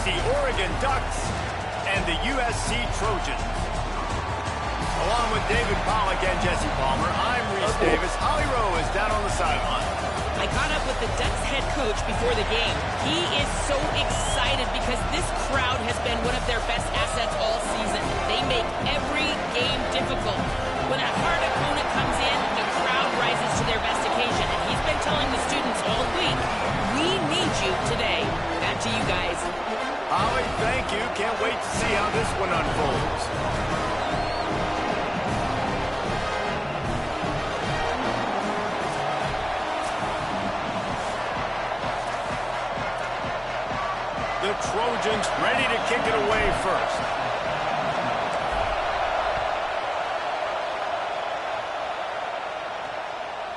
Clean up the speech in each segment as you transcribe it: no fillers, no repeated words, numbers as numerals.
the Oregon Ducks and the USC Trojans. Along with David Pollack and Jesse Palmer, I'm Reese Davis. Holly Rowe is down on the sideline. I caught up with the Ducks head coach before the game. He is so excited because this crowd has been one of their best assets all season. They make every game difficult. When a hard opponent comes in, the crowd rises to their best occasion. And he's been telling the students all week, we need you today. Back to you guys. Holly, thank you. Can't wait to see how this one unfolds. The Trojans ready to kick it away first.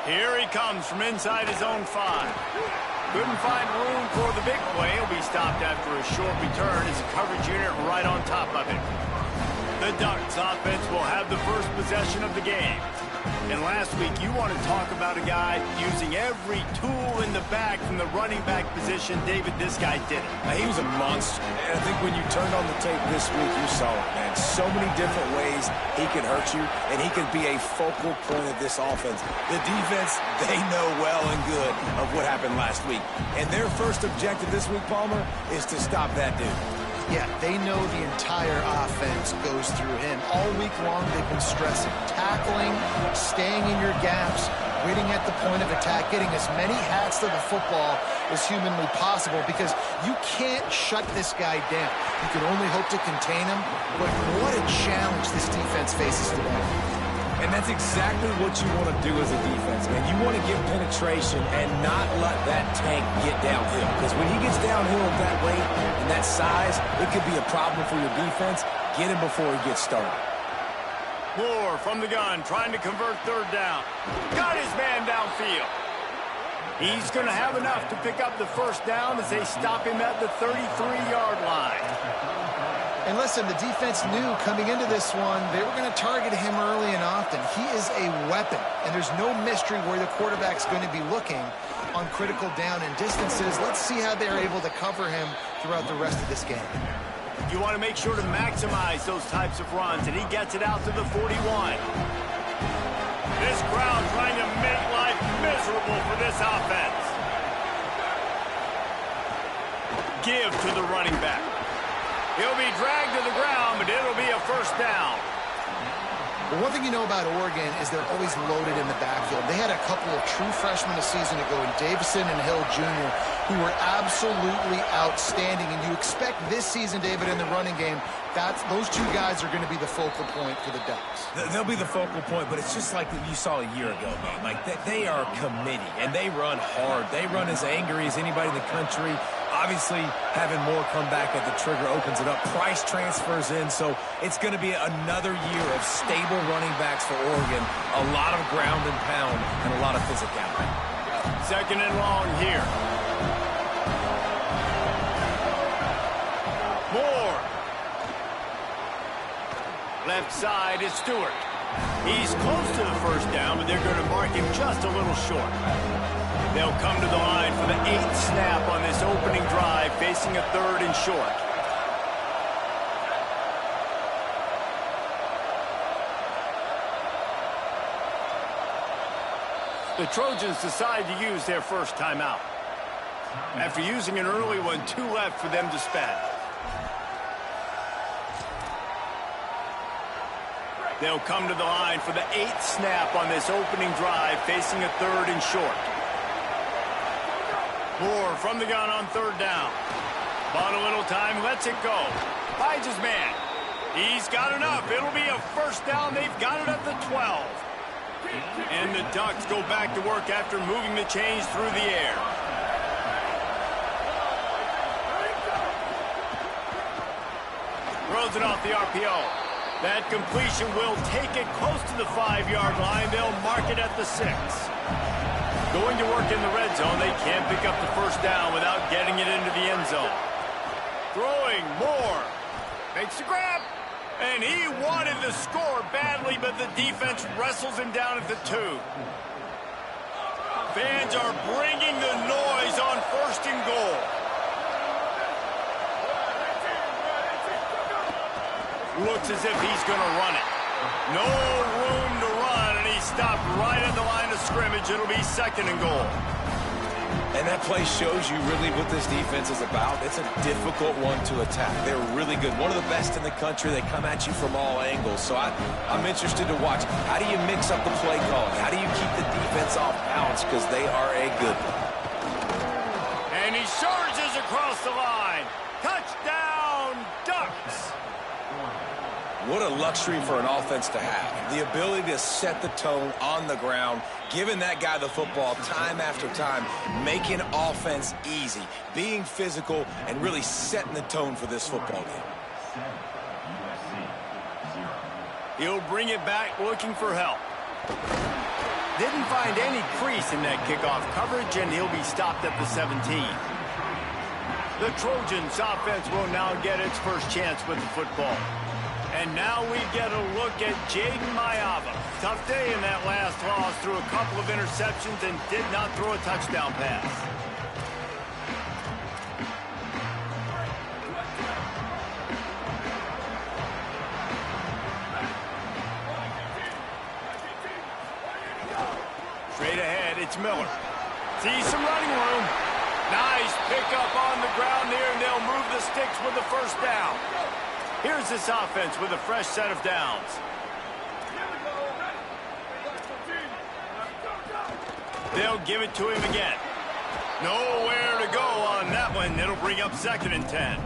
Here he comes from inside his own 5. Couldn't find room for the big play. He'll be stopped after a short return as a coverage unit right on top of it. The Ducks offense will have the first possession of the game. And last week, you want to talk about a guy using every tool in the bag from the running back position. David, this guy did it. He was a monster. And I think when you turned on the tape this week, you saw it, man. So many different ways he could hurt you, and he could be a focal point of this offense. The defense, they know well and good of what happened last week. And their first objective this week, Palmer, is to stop that dude. Yeah, they know the entire offense goes through him. All week long, they've been stressing tackling, staying in your gaps, waiting at the point of attack, getting as many hats to the football as humanly possible because you can't shut this guy down. You can only hope to contain him, but what a challenge this defense faces today. And that's exactly what you want to do as a defense, man. You want to get penetration and not let that tank get downhill. Because when he gets downhill at that weight and that size, it could be a problem for your defense. Get him before he gets started. Moore from the gun, trying to convert third down. Got his man downfield. He's going to have enough to pick up the first down as they stop him at the 33-yard line. And listen, the defense knew coming into this one, they were going to target him early and often. He is a weapon, and there's no mystery where the quarterback's going to be looking on critical down and distances. Let's see how they're able to cover him throughout the rest of this game. You want to make sure to maximize those types of runs, and he gets it out to the 41. This crowd trying to make life miserable for this offense. Give to the running back. He'll be dragged to the ground, but it'll be a first down. Well, one thing you know about Oregon is they're always loaded in the backfield. They had a couple of true freshmen a season ago in Davison and Hill Jr. who were absolutely outstanding. And you expect this season, David, in the running game, those two guys are going to be the focal point for the Ducks. They'll be the focal point, but it's just like you saw a year ago, man. Like, they are committed, and they run hard. They run as angry as anybody in the country. Obviously, having more come back at the trigger opens it up. Price transfers in, so it's going to be another year of stable running backs for Oregon. A lot of ground and pound and a lot of physicality. Second and long here. Moore. Left side is Stewart. He's close to the first down, but they're going to mark him just a little short. They'll come to the line for the 8th snap on this opening drive, facing a third and short. The Trojans decide to use their first timeout. After using an early one, 2 left for them to spend. They'll come to the line for the 8th snap on this opening drive, facing a third and short. Moore from the gun on third down. Bought a little time, lets it go. Finds his man. He's got enough. It'll be a first down. They've got it at the 12. And the Ducks go back to work after moving the chains through the air. Throws it off the RPO. That completion will take it close to the 5-yard line. They'll mark it at the 6. Going to work in the red zone. They can't pick up the first down without getting it into the end zone. Throwing, Moore. Makes the grab. And he wanted the score badly, but the defense wrestles him down at the 2. Fans are bringing the noise on 1st and goal. Looks as if he's going to run it. No room to run, and he stopped right at the line of scrimmage. It'll be 2nd and goal. And that play shows you really what this defense is about. It's a difficult one to attack. They're really good. One of the best in the country. They come at you from all angles. So I'm interested to watch. How do you mix up the play calling? How do you keep the defense off balance? Because they are a good one. And he surges across the line. Touchdown, Ducks! What a luxury for an offense to have. The ability to set the tone on the ground, giving that guy the football time after time, making offense easy, being physical, and really setting the tone for this football game. He'll bring it back looking for help. Didn't find any crease in that kickoff coverage, and he'll be stopped at the 17. The Trojans offense will now get its first chance with the football. And now we get a look at Jaden Mayava. Tough day in that last loss, threw a couple of interceptions and did not throw a touchdown pass. Straight ahead, it's Miller. See some running room. Nice pickup on the ground there, and they'll move the sticks with the first down. Here's this offense with a fresh set of downs. They'll give it to him again. Nowhere to go on that one. It'll bring up 2nd and 10.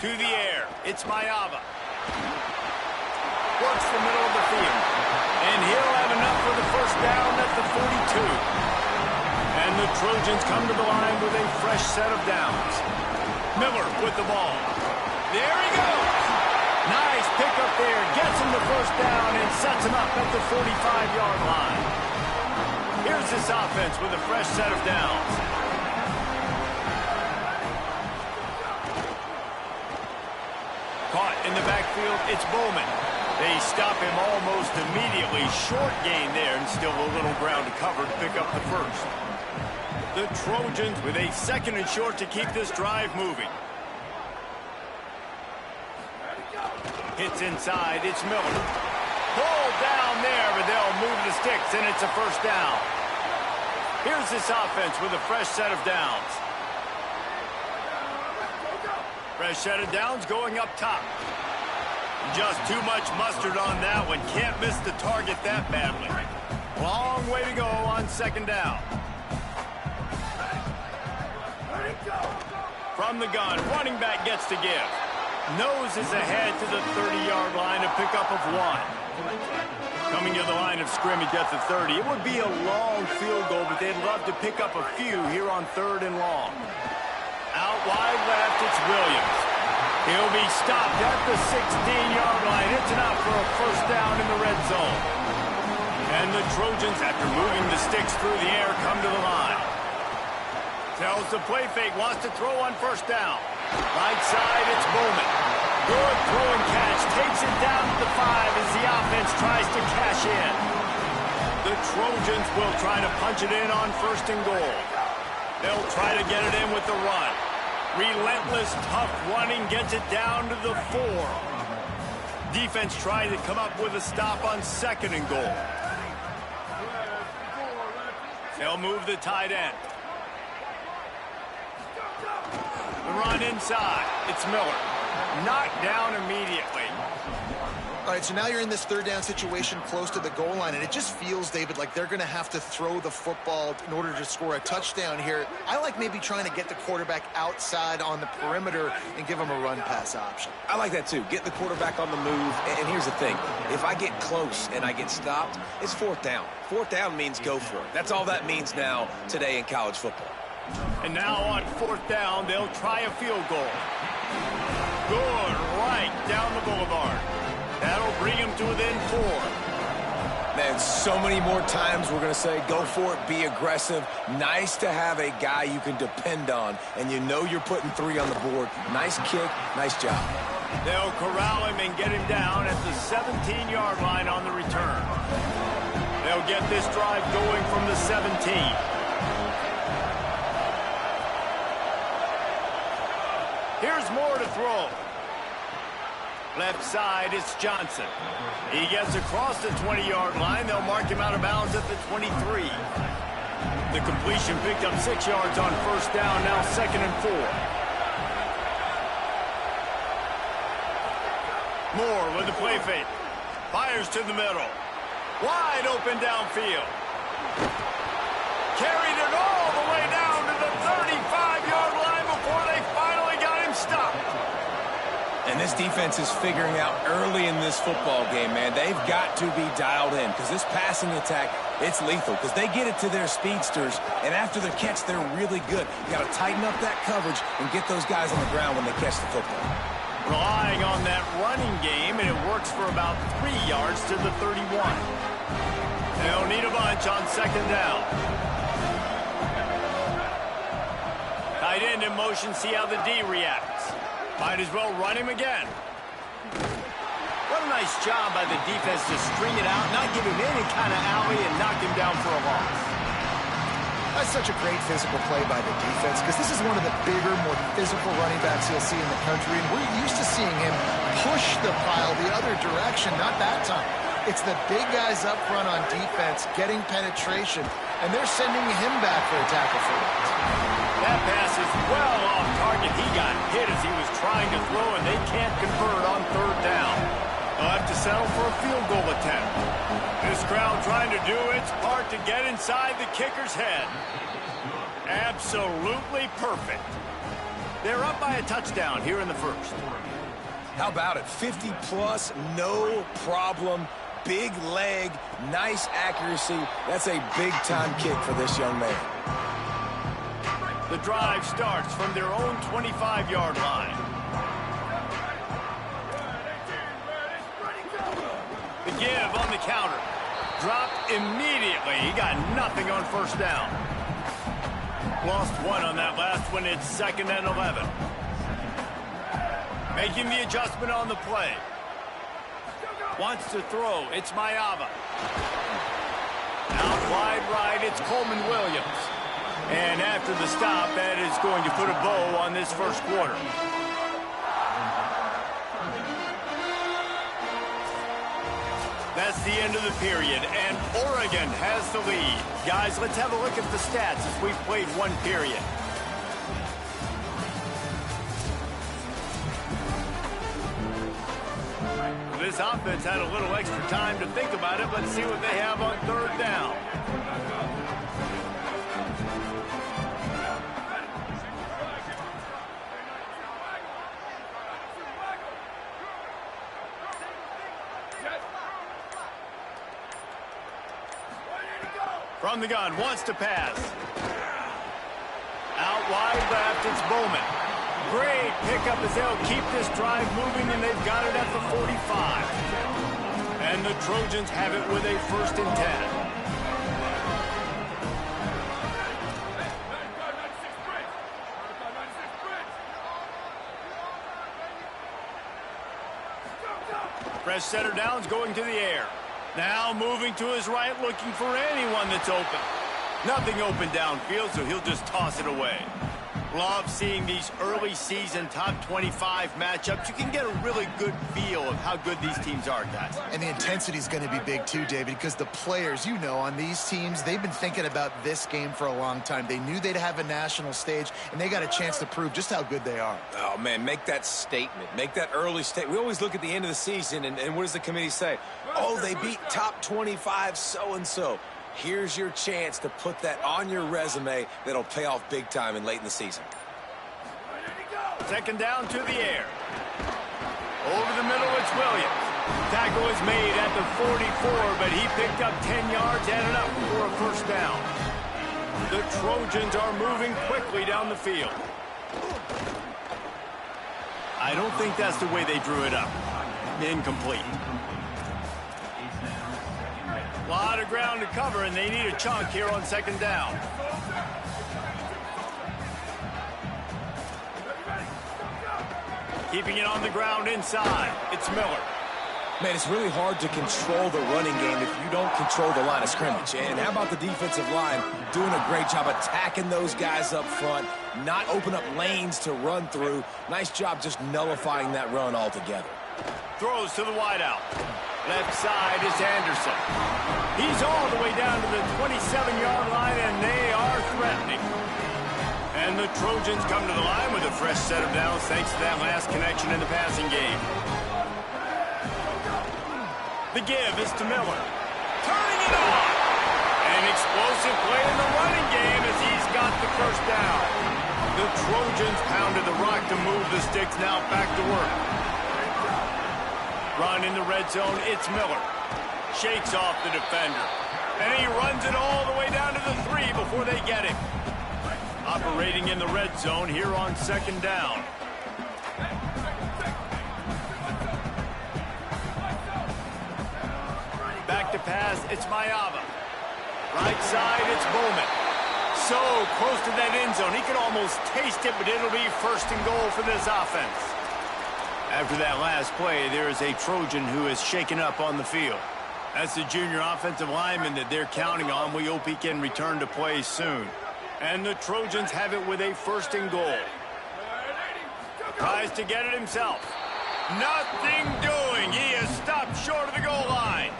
To the air. It's Mayava. Works the middle of the field. And he'll have enough for the first down at the 42. And the Trojans come to the line with a fresh set of downs. Miller with the ball. There he goes. Nice pickup there. Gets him the first down and sets him up at the 45-yard line. Here's this offense with a fresh set of downs. Caught in the backfield, it's Bowman. They stop him almost immediately. Short gain there, and still a little ground to cover to pick up the first. The Trojans with a 2nd and short to keep this drive moving. Hits inside, it's Miller. Pulled down there, but they'll move the sticks, and it's a first down. Here's this offense with a fresh set of downs. Fresh set of downs going up top. Just too much mustard on that one. Can't miss the target that badly. Long way to go on 2nd down. From the gun, running back gets to give. Noses ahead to the 30-yard line, a pickup of 1. Coming to the line of scrimmage at the 30. It would be a long field goal, but they'd love to pick up a few here on 3rd and long. Out wide left, it's Williams. He'll be stopped at the 16-yard line. It's enough for a first down in the red zone. And the Trojans, after moving the sticks through the air, come to the line. Tells the play fake, wants to throw on first down. Right side, it's Bowman. Good throw and catch. Takes it down to the 5 as the offense tries to cash in. The Trojans will try to punch it in on 1st and goal. They'll try to get it in with the run. Relentless, tough running gets it down to the 4. Defense trying to come up with a stop on 2nd and goal. They'll move the tight end. The run inside. It's Miller. Knocked down immediately. All right, so now you're in this 3rd down situation close to the goal line, and it just feels, David, like they're going to have to throw the football in order to score a touchdown here. I like maybe trying to get the quarterback outside on the perimeter and give him a run-pass option. I like that, too. Get the quarterback on the move. And here's the thing. If I get close and I get stopped, it's 4th down. 4th down means go for it. That's all that means now today in college football. And now on 4th down, they'll try a field goal. Good right down the boulevard. That'll bring him to within 4. Man, so many more times we're going to say, go for it, be aggressive. Nice to have a guy you can depend on, and you know you're putting 3 on the board. Nice kick, nice job. They'll corral him and get him down at the 17-yard line on the return. They'll get this drive going from the 17. Here's Moore to throw. Left side, it's Johnson. He gets across the 20-yard line. They'll mark him out of bounds at the 23. The completion picked up 6 yards on first down, now 2nd and 4. Moore with the play fake. Fires to the middle. Wide open downfield. Carried it all the way down to the 35-yard line before they finally got him stopped. And this defense is figuring out early in this football game, man. They've got to be dialed in because this passing attack, it's lethal because they get it to their speedsters, and after the catch, they're really good. You got to tighten up that coverage and get those guys on the ground when they catch the football. Relying on that running game, and it works for about 3 yards to the 31. They'll need a bunch on 2nd down. Tight end in motion, see how the D reacts. Might as well run him again. What a nice job by the defense to string it out, not give him any kind of alley, and knock him down for a loss. That's such a great physical play by the defense because this is one of the bigger, more physical running backs you'll see in the country, and we're used to seeing him push the pile the other direction, not that time. It's the big guys up front on defense getting penetration, and they're sending him back for a tackle for it. That pass is well off target. He got hit as he was trying to throw, and they can't convert on 3rd down. They'll have to settle for a field goal attempt. This crowd trying to do its part to get inside the kicker's head. Absolutely perfect. They're up by a touchdown here in the 1st. How about it? 50-plus, no problem. Big leg, nice accuracy. That's a big-time kick for this young man. The drive starts from their own 25-yard line. The give on the counter. Dropped immediately. He got nothing on 1st down. Lost 1 on that last one. It's 2nd and 11. Making the adjustment on the play. Wants to throw. It's Mayava. Out wide right, it's Coleman Williams. And after the stop, that is going to put a bow on this 1st quarter. That's the end of the period, and Oregon has the lead. Guys, let's have a look at the stats as we've played 1 period. This offense had a little extra time to think about it. Let's see what they have on 3rd down. From the gun, wants to pass. Out wide left, it's Bowman. Great pickup as they'll keep this drive moving, and they've got it at the 45. And the Trojans have it with a 1st and 10. Fresh center downs going to the air. Now moving to his right, looking for anyone that's open. Nothing open downfield, so he'll just toss it away. Love seeing these early season top 25 matchups. You can get a really good feel of how good these teams are, guys. And the intensity is going to be big too, David, because the players, you know, on these teams, they've been thinking about this game for a long time. They knew they'd have a national stage, and they got a chance to prove just how good they are. Oh, man, make that statement. Make that early statement. We always look at the end of the season, and what does the committee say? Oh, they beat top 25 so-and-so. Here's your chance to put that on your resume that'll pay off big time and late in the season. 2nd down to the air. Over the middle, it's Williams. Tackle is made at the 44, but he picked up 10 yards, added up for a 1st down. The Trojans are moving quickly down the field. I don't think that's the way they drew it up. Incomplete. A lot of ground to cover, and they need a chunk here on 2nd down. Keeping it on the ground inside. It's Miller. Man, it's really hard to control the running game if you don't control the line of scrimmage. And how about the defensive line doing a great job attacking those guys up front, not open up lanes to run through. Nice job just nullifying that run altogether. Throws to the wideout. Left side is Anderson. He's all the way down to the 27-yard line, and they are threatening. And the Trojans come to the line with a fresh set of downs thanks to that last connection in the passing game. The give is to Miller. Turning it on. An explosive play in the running game as he's got the first down. The Trojans pounded the rock to move the sticks, now back to work. Run in the red zone, it's Miller. Shakes off the defender. And he runs it all the way down to the 3 before they get him. Operating in the red zone here on second down. Back to pass, it's Mayava. Right side, it's Bowman. So close to that end zone, he could almost taste it, but it'll be first and goal for this offense. After that last play, there is a Trojan who is shaken up on the field. That's the junior offensive lineman that they're counting on. We hope he can return to play soon. And the Trojans have it with a first and goal. Tries to get it himself. Nothing doing. He is stopped short of the goal line.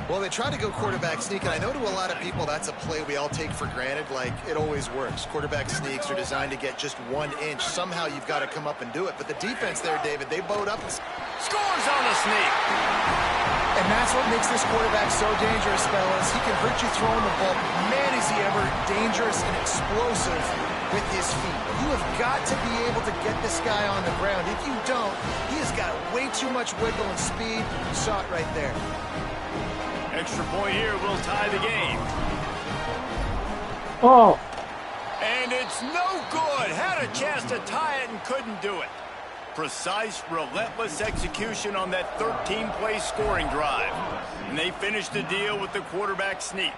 Well, they try to go quarterback sneak, and I know to a lot of people that's a play we all take for granted, like it always works. Quarterback sneaks are designed to get just 1 inch. Somehow you've got to come up and do it. But the defense there, David, they bowed up and scores on the sneak. And that's what makes this quarterback so dangerous, fellas. He can hurt you throwing the ball. Man, is he ever dangerous and explosive with his feet. You have got to be able to get this guy on the ground. If you don't, he has got way too much wiggle and speed. You saw it right there. Extra point here will tie the game. Oh. And it's no good. Had a chance to tie it and couldn't do it. Precise, relentless execution on that 13-play scoring drive. And they finished the deal with the quarterback sneak.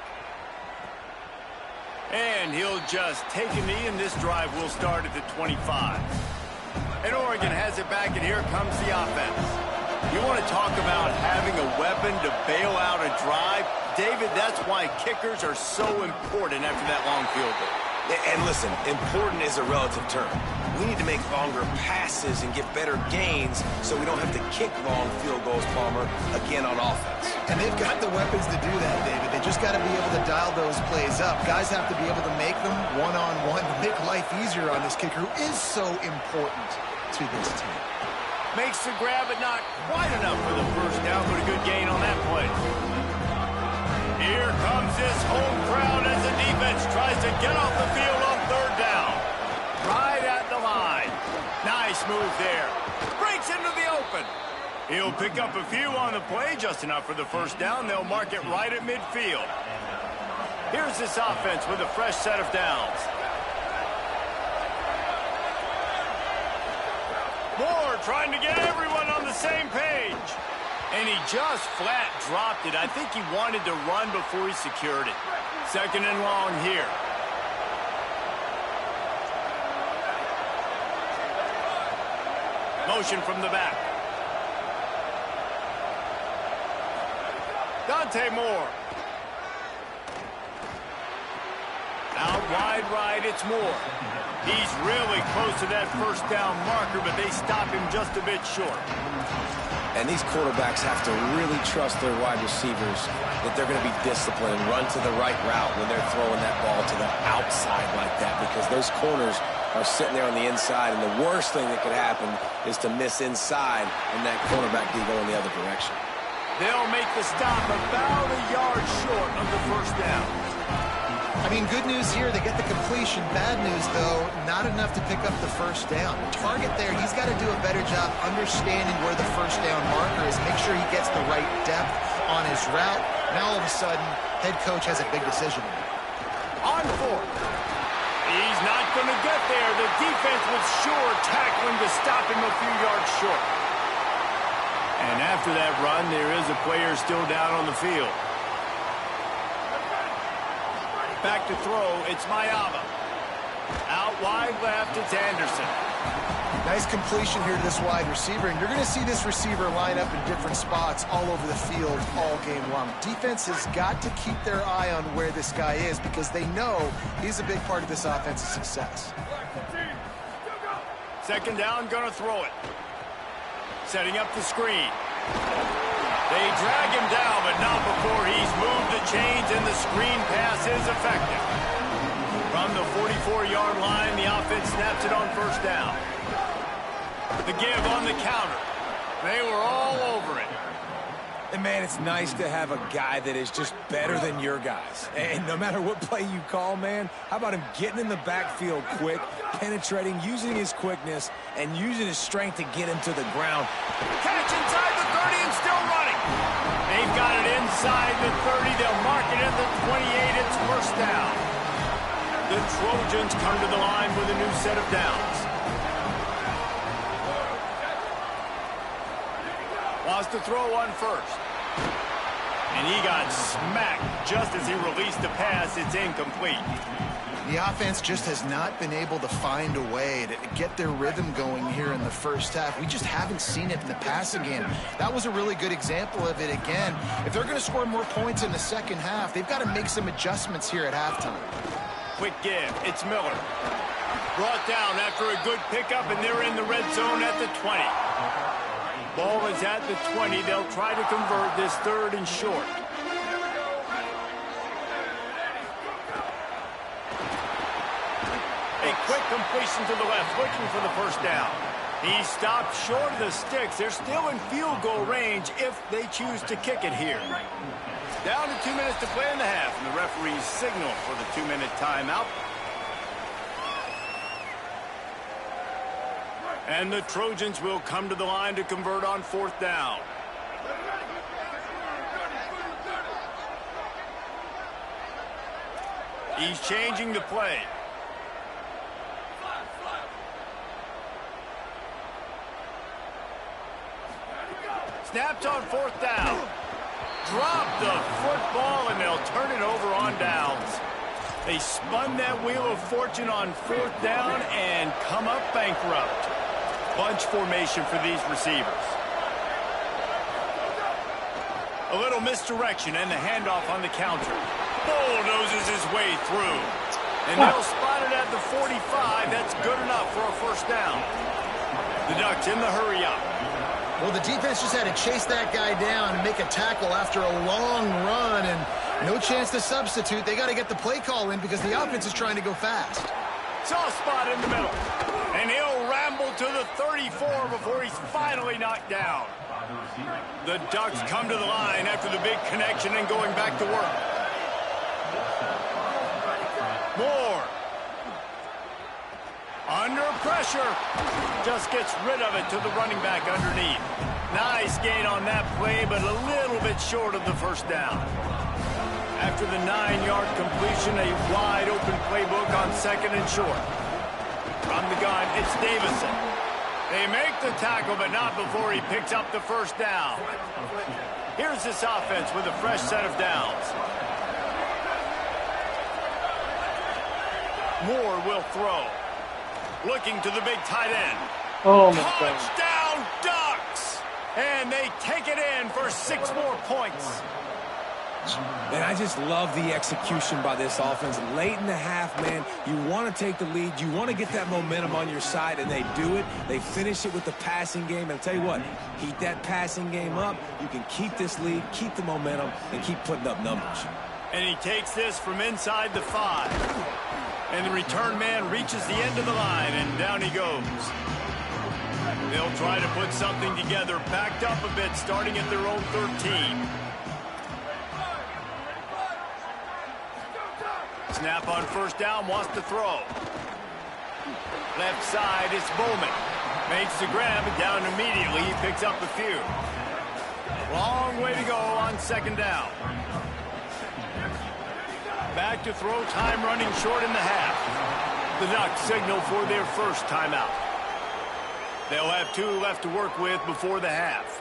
And he'll just take a knee, and this drive will start at the 25. And Oregon has it back, and here comes the offense. You want to talk about having a weapon to bail out a drive? David, that's why kickers are so important after that long field goal. And listen, important is a relative term. We need to make longer passes and get better gains so we don't have to kick long field goals, Palmer, again on offense. And they've got the weapons to do that, David. They just got to be able to dial those plays up. Guys have to be able to make them one-on-one to make life easier on this kicker, who is so important to this team. Makes the grab, but not quite enough for the first down, but a good gain on that play. Here comes this home crowd as the defense tries to get off the field on third down. Right at the line. Nice move there. Breaks into the open. He'll pick up a few on the play, just enough for the first down. They'll mark it right at midfield. Here's this offense with a fresh set of downs. Moore trying to get everyone on the same page. And he just flat dropped it. I think he wanted to run before he secured it. Second and long here. Motion from the back. Dante Moore. Out wide right, it's Moore. He's really close to that first down marker, but they stop him just a bit short. And these quarterbacks have to really trust their wide receivers that they're going to be disciplined and run to the right route when they're throwing that ball to the outside like that, because those corners are sitting there on the inside, and the worst thing that could happen is to miss inside and that cornerback be going the other direction. They'll make the stop about a yard short of the first down. I mean, good news here, they get the completion. Bad news, though, not enough to pick up the first down. Target there, he's got to do a better job understanding where the first down marker is, make sure he gets the right depth on his route. Now, all of a sudden, head coach has a big decision. On fourth. He's not going to get there. The defense was sure tackling to stop him a few yards short. And after that run, there is a player still down on the field. Back to throw, it's Mayava. Out wide left, it's Anderson. Nice completion here to this wide receiver, and you're going to see this receiver line up in different spots all over the field all game long. Defense has got to keep their eye on where this guy is because they know he's a big part of this offense's success. Second down, gonna throw it. Setting up the screen. They drag him down, but not before he's moved the chains, and the screen pass is effective. From the 44-yard line, the offense snaps it on first down. The give on the counter. They were all over it. And, man, it's nice to have a guy that is just better than your guys. And no matter what play you call, man, how about him getting in the backfield quick, penetrating, using his quickness, and using his strength to get him to the ground. Catch inside the 30 and still running. They've got it inside the 30. They'll mark it at the 28. It's first down. The Trojans come to the line with a new set of downs. Wants to throw one first. And he got smacked just as he released the pass. It's incomplete. The offense just has not been able to find a way to get their rhythm going here in the first half. We just haven't seen it in the passing game. That was a really good example of it again. If they're going to score more points in the second half, they've got to make some adjustments here at halftime. Quick give. It's Miller. Brought down after a good pickup, and they're in the red zone at the 20. Ball is at the 20. They'll try to convert this third and short. A quick completion to the left, looking for the first down. He stopped short of the sticks. They're still in field goal range if they choose to kick it here. Down to 2 minutes to play in the half, and the referees signal for the 2-minute timeout. And the Trojans will come to the line to convert on fourth down. He's changing the play. Snapped on fourth down. Drop the football, and they'll turn it over on downs. They spun that wheel of fortune on fourth down and come up bankrupt. Bunch formation for these receivers. A little misdirection and the handoff on the counter. Bulldozes his way through. And they'll spot it at the 45. That's good enough for a first down. The Ducks in the hurry up. Well, the defense just had to chase that guy down and make a tackle after a long run, and no chance to substitute. They got to get the play call in because the offense is trying to go fast. Soft spot in the middle. And he'll ramble to the 34 before he's finally knocked down. The Ducks come to the line after the big connection and going back to work. Moore. Under pressure. Just gets rid of it to the running back underneath. Nice gain on that play, but a little bit short of the first down. After the 9-yard completion, a wide-open playbook on second and short. From the gun, it's Davison. They make the tackle, but not before he picks up the first down. Here's this offense with a fresh set of downs. Moore will throw. Looking to the big tight end. Oh, my God. Touchdown, Ducks! And they take it in for 6 more points. And I just love the execution by this offense. Late in the half, man, you want to take the lead. You want to get that momentum on your side, and they do it. They finish it with the passing game. And I'll tell you what, heat that passing game up. You can keep this lead, keep the momentum, and keep putting up numbers. And he takes this from inside the 5. And the return man reaches the end of the line, and down he goes. They'll try to put something together, backed up a bit, starting at their own 13. Snap on first down, wants to throw. Left side, it's Bowman. Makes the grab, and down immediately. He picks up a few. Long way to go on second down. Back to throw, time running short in the half. The Ducks signal for their first timeout. They'll have 2 left to work with before the half.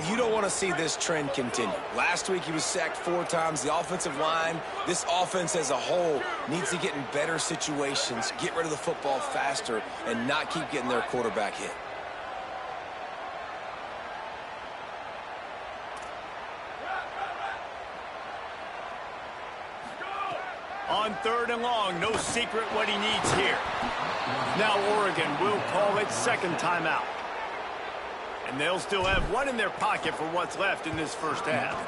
And you don't want to see this trend continue. Last week he was sacked 4 times. The offensive line, this offense as a whole, needs to get in better situations, get rid of the football faster, and not keep getting their quarterback hit. On 3rd and long, no secret what he needs here. Now Oregon will call it second timeout. And they'll still have one in their pocket for what's left in this first half.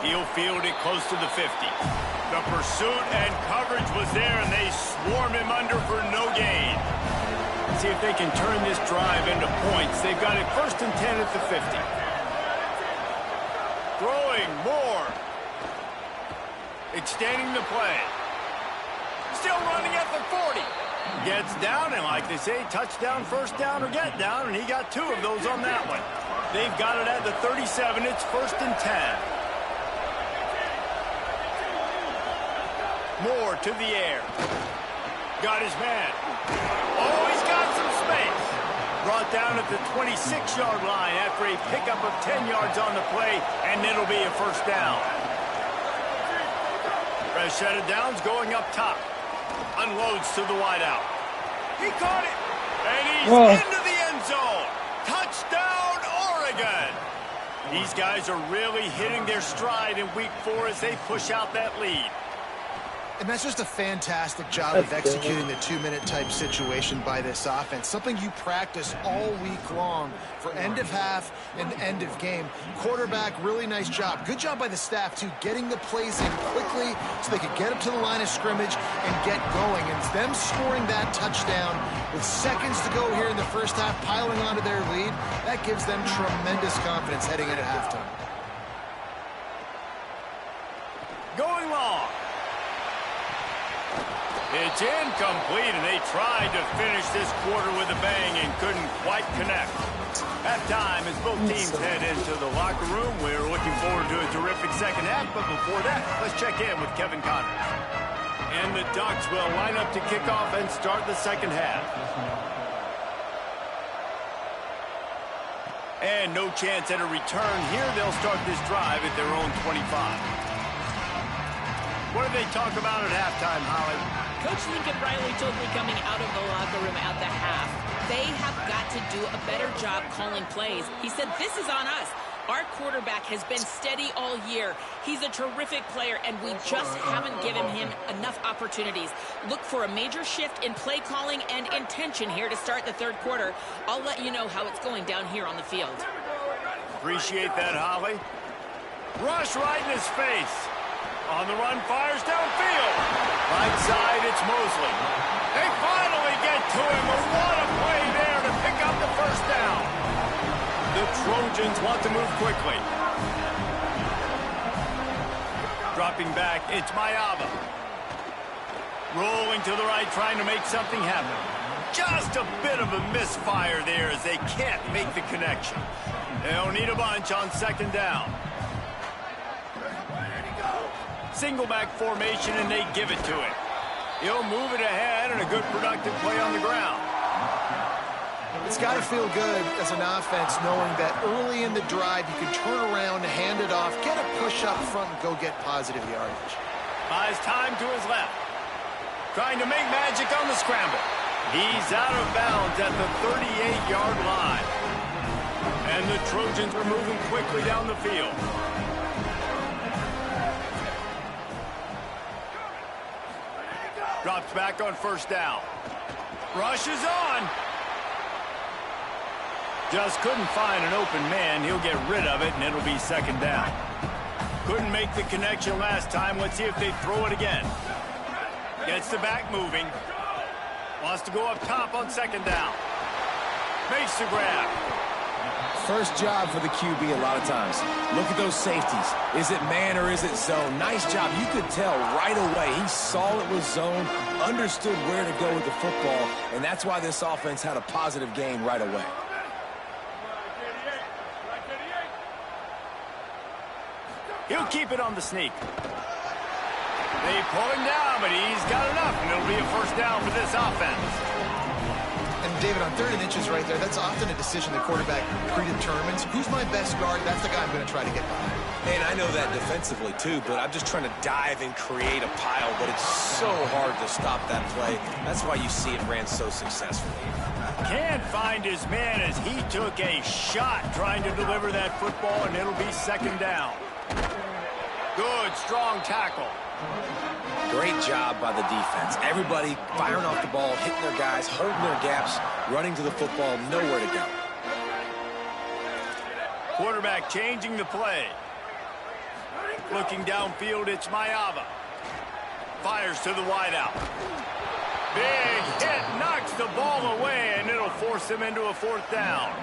He'll field it close to the 50. The pursuit and coverage was there, and they swarmed him under for no gain. See if they can turn this drive into points. They've got it 1st and 10 at the 50. Throwing more. Extending the play. Still running at the 40. Gets down, and like they say, touchdown, first down, or get down, and he got 2 of those on that one. They've got it at the 37. It's 1st and 10. Moore to the air. Got his man. Oh, he's got some space. Brought down at the 26-yard line after a pickup of 10 yards on the play, and it'll be a first down. Fresh set of downs going up top. Unloads to the wideout. He caught it. And he's into the end zone. Touchdown, Oregon. These guys are really hitting their stride in week 4 as they push out that lead. And that's just a fantastic job of executing the 2-minute type situation by this offense. Something you practice all week long for end of half and end of game. Quarterback, really nice job. Good job by the staff, too, getting the plays in quickly so they could get up to the line of scrimmage and get going. And them scoring that touchdown with seconds to go here in the first half, piling onto their lead, that gives them tremendous confidence heading into halftime. Going long. It's incomplete, and they tried to finish this quarter with a bang and couldn't quite connect. At time, as both teams head into the locker room, we're looking forward to a terrific second half, but before that, let's check in with Kevin Connors. And the Ducks will line up to kick off and start the second half. And no chance at a return here. They'll start this drive at their own 25. What did they talk about at halftime, Holly? Coach Lincoln Riley told me coming out of the locker room at the half, they have got to do a better job calling plays. He said, this is on us. Our quarterback has been steady all year. He's a terrific player, and we just haven't given him enough opportunities. Look for a major shift in play calling and intention here to start the 3rd quarter. I'll let you know how it's going down here on the field. Appreciate that, Holly. Rush right in his face. On the run, fires downfield. Right side, it's Mosley. They finally get to him. What a play there to pick up the first down. The Trojans want to move quickly. Dropping back, it's Mayava. Rolling to the right, trying to make something happen. Just a bit of a misfire there as they can't make the connection. They'll need a bunch on 2nd down. Single back formation, and they give it to him. He'll move it ahead, and a good productive play on the ground. It's got to feel good as an offense knowing that early in the drive you can turn around, hand it off, get a push up front, and go get positive yardage. Buys time to his left. Trying to make magic on the scramble. He's out of bounds at the 38-yard line. And the Trojans are moving quickly down the field. Drops back on 1st down. Rushes on. Just couldn't find an open man. He'll get rid of it, and it'll be 2nd down. Couldn't make the connection last time. Let's see if they throw it again. Gets the back moving. Wants to go up top on 2nd down. Makes the grab. First job for the QB a lot of times. Look at those safeties. Is it man or is it zone? Nice job. You could tell right away. He saw it was zone, understood where to go with the football, and that's why this offense had a positive gain right away. He'll keep it on the sneak. They pull him down, but he's got enough, and it'll be a first down for this offense. And David, on 3rd and inches right there, that's often a decision the quarterback predetermines. Who's my best guard? That's the guy I'm going to try to get behind. And I know that defensively, too, but I'm just trying to dive and create a pile, but it's so hard to stop that play. That's why you see it ran so successfully. Can't find his man as he took a shot trying to deliver that football, and it'll be 2nd down. Good, strong tackle. Great job by the defense. Everybody firing off the ball, hitting their guys, holding their gaps, running to the football, nowhere to go. Quarterback changing the play. Looking downfield, it's Mayava. Fires to the wideout. Big hit, knocks the ball away, and it'll force them into a 4th down.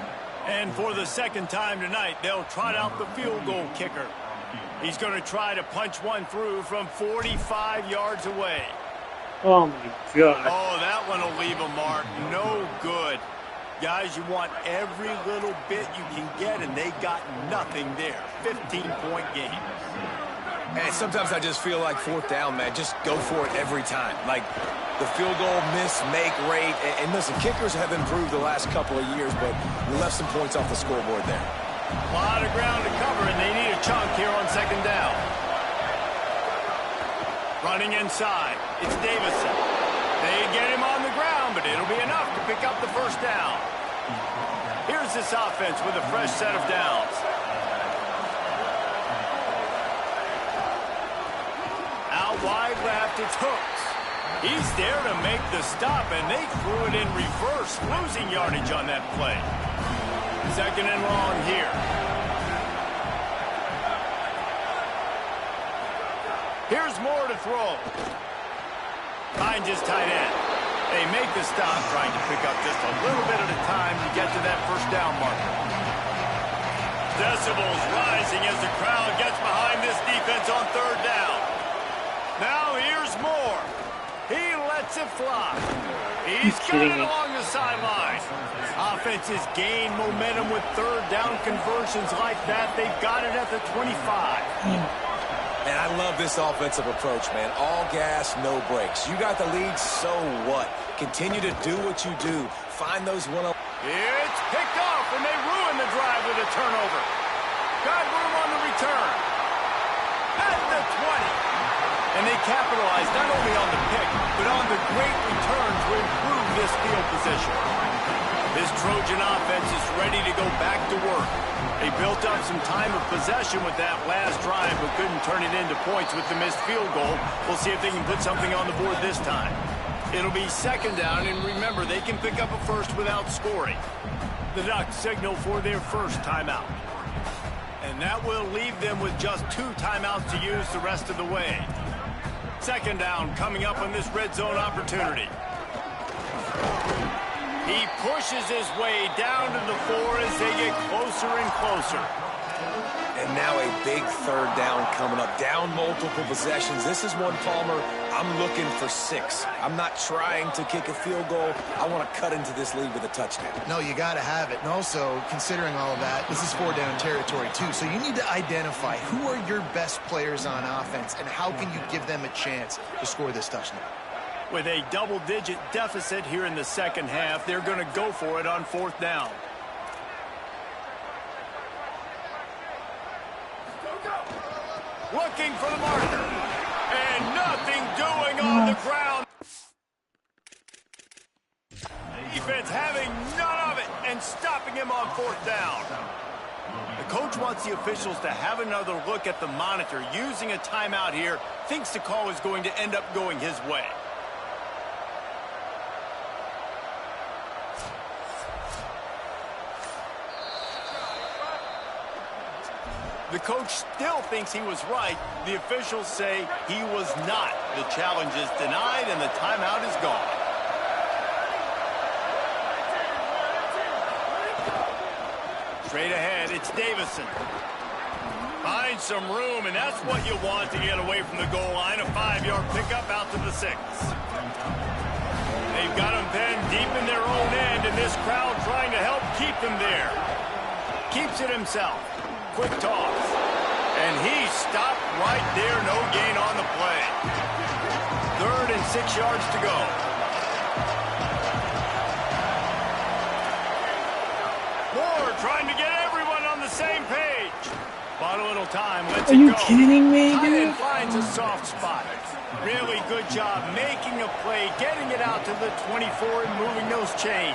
And for the 2nd time tonight, they'll trot out the field goal kicker. He's going to try to punch one through from 45 yards away. Oh, my God. Oh, that one will leave a mark. No good. Guys, you want every little bit you can get, and they got nothing there. 15-point game. And sometimes I just feel like 4th down, man. Just go for it every time. Like the field goal miss-make rate. And listen, kickers have improved the last couple of years, but we left some points off the scoreboard there. A lot of ground to cover, and they need a chunk here on 2nd down. Running inside, it's Davison. They get him on the ground, but it'll be enough to pick up the 1st down. Here's this offense with a fresh set of downs. Out wide left, it's Hooks. He's there to make the stop, and they threw it in reverse, losing yardage on that play. 2nd and long here. Here's more to throw. Finds his tight end. They make the stop, trying to pick up just a little bit at a time to get to that 1st down marker. Decibels rising as the crowd gets behind this defense on 3rd down. Now here's more. He lets it fly. He's got it along the sideline. Offenses gain momentum with 3rd down conversions like that. They've got it at the 25. And I love this offensive approach, man. All gas, no brakes. You got the lead, so what? Continue to do what you do. Find those one-on-one. It's picked off, and they ruin the drive with a turnover. Got room on the return. At the 20. And they capitalize not only on the pick, but on the great return to improve this field position. This Trojan offense is ready to go back to work. They built up some time of possession with that last drive, but couldn't turn it into points with the missed field goal. We'll see if they can put something on the board this time. It'll be 2nd down, and remember, they can pick up a 1st without scoring. The Ducks signal for their 1st timeout. And that will leave them with just 2 timeouts to use the rest of the way. 2nd down coming up on this red zone opportunity. He pushes his way down to the 4 as they get closer and closer. And now a big 3rd down coming up. Down multiple possessions. This is one, Palmer, I'm looking for 6. I'm not trying to kick a field goal. I want to cut into this lead with a touchdown. No, you got to have it. And also, considering all of that, this is 4-down territory, too. So you need to identify who are your best players on offense and how can you give them a chance to score this touchdown. With a double-digit deficit here in the 2nd half, they're going to go for it on 4th down. Looking for the marker. And nothing doing on the ground. Defense having none of it and stopping him on 4th down. The coach wants the officials to have another look at the monitor. Using a timeout here, thinks the call is going to end up going his way. The coach still thinks he was right. The officials say he was not. The challenge is denied, and the timeout is gone. Straight ahead, it's Davison. Finds some room, and that's what you want to get away from the goal line. A 5-yard pickup out to the 6. They've got him pinned deep in their own end, and this crowd trying to help keep them there. Keeps it himself. Quick toss. And he stopped right there. No gain on the play. 3rd and 6 yards to go. Bought a little time, lets Are it you go. kidding me, Tight dude? end finds a soft spot. Really good job making a play, getting it out to the 24 and moving those chains.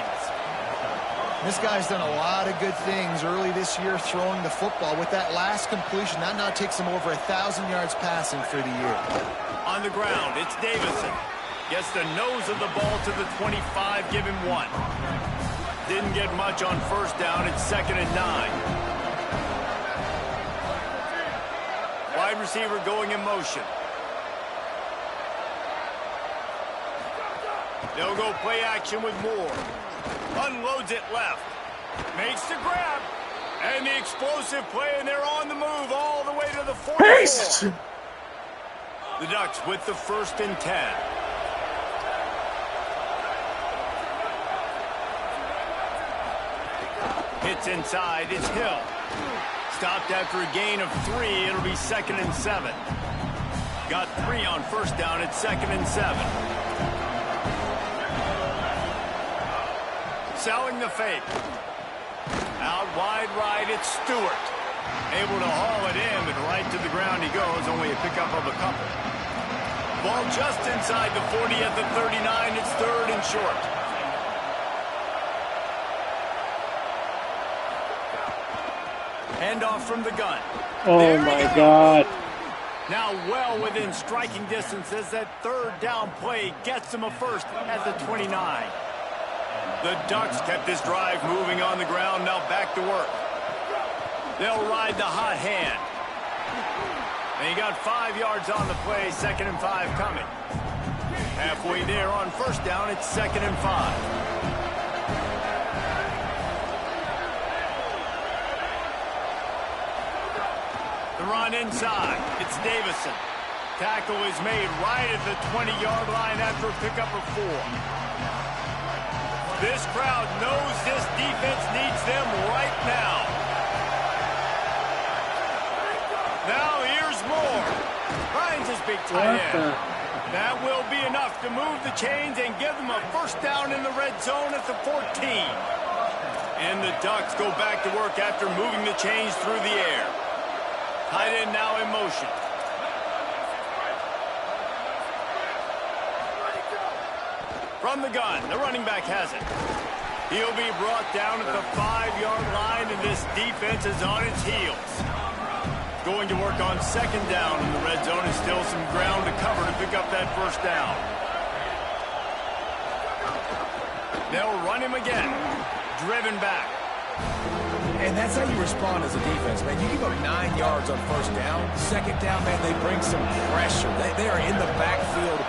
This guy's done a lot of good things early this year throwing the football. With that last completion, that now takes him over 1,000 yards passing for the year. On the ground, it's Davison. Gets the nose of the ball to the 25, give him 1. Didn't get much on first down. It's 2nd and 9. Wide receiver going in motion. They'll go play action with Moore. Unloads it left. Makes the grab. And the explosive play, and they're on the move all the way to the 44. Pace! The Ducks with the 1st and 10. Hits inside, it's Hill. Stopped after a gain of 3, it'll be 2nd and 7. Got 3 on first down, it's 2nd and 7. Selling the fake. Out wide right, it's Stewart. Able to haul it in, but right to the ground he goes, only a pickup of a couple. Ball just inside the 40 at the 39, it's 3rd and short. Handoff from the gun. Oh There he my goes. God. Now well within striking distance as that 3rd down play gets them a 1st at the 29. The Ducks kept this drive moving on the ground, now back to work. They'll ride the hot hand. And he got 5 yards on the play, 2nd and 5 coming. Halfway there on first down, it's 2nd and 5. The run inside. It's Davison. Tackle is made right at the 20-yard line after a pickup of 4. This crowd knows this defense needs them right now. Now here's Moore. Finds his big tight end. That will be enough to move the chains and give them a 1st down in the red zone at the 14. And the Ducks go back to work after moving the chains through the air. Tight end now in motion. From the gun, the running back has it. He'll be brought down at the 5-yard line, and this defense is on its heels. Going to work on 2nd down in the red zone, and still some ground to cover to pick up that 1st down. They'll run him again. Driven back. And that's how you respond as a defense, man. You give up 9 yards on first down. 2nd down, man, they bring some pressure. They are in the backfield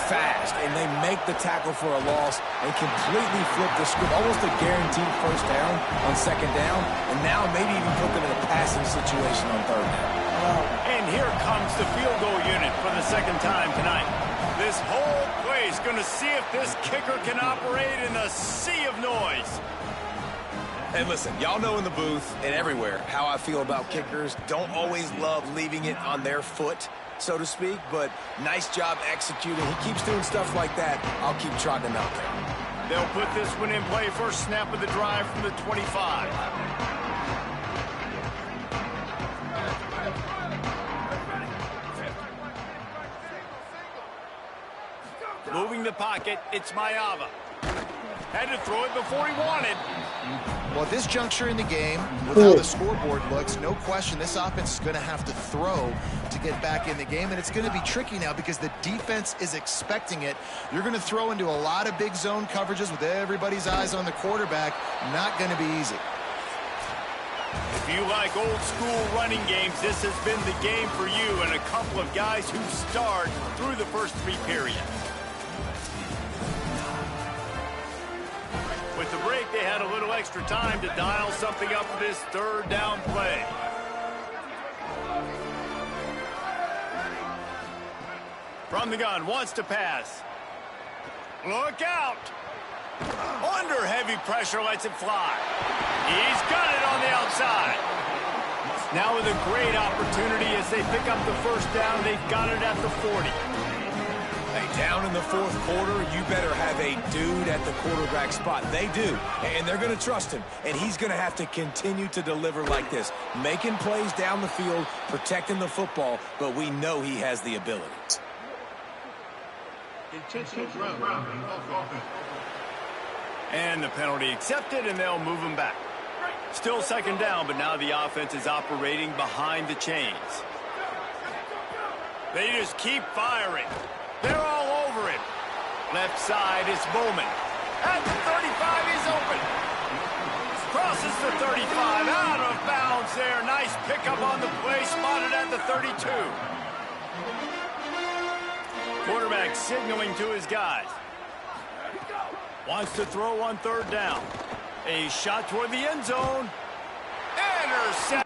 fast, and they make the tackle for a loss and completely flip the script. Almost a guaranteed 1st down on 2nd down, and now maybe even put them in a passing situation on 3rd down. And here comes the field goal unit for the 2nd time tonight. This whole place going to see if this kicker can operate in a sea of noise. And listen, y'all know in the booth and everywhere how I feel about kickers. Don't always love leaving it on their foot, so to speak, but nice job executing. He keeps doing stuff like that. I'll keep trotting him out there. They'll put this one in play. First snap of the drive from the 25. Moving the pocket, it's Mayava. Had to throw it before he wanted. Well, at this juncture in the game, with how the scoreboard looks, no question this offense is going to have to throw to get back in the game, and it's going to be tricky now because the defense is expecting it. You're going to throw into a lot of big zone coverages with everybody's eyes on the quarterback. Not going to be easy. If you like old school running games, this has been the game for you and a couple of guys who starred through the first 3 periods. With the break, they had a little extra time to dial something up for this 3rd down play. From the gun, wants to pass. Look out! Under heavy pressure, lets it fly. He's got it on the outside. Now with a great opportunity as they pick up the 1st down, they've got it at the 40. Hey, down in the fourth quarter, you better have a dude at the quarterback spot. They do, and they're going to trust him. And he's going to have to continue to deliver like this, making plays down the field, protecting the football, but we know he has the ability. And the penalty accepted, and they'll move him back. Still second down, but now the offense is operating behind the chains. They just keep firing. They're all over it. Left side is Bowman. At the 35, he's open. Crosses the 35, out of bounds there. Nice pickup on the play, spotted at the 32. Quarterback signaling to his guys. Wants to throw on third down. A shot toward the end zone. Intercept.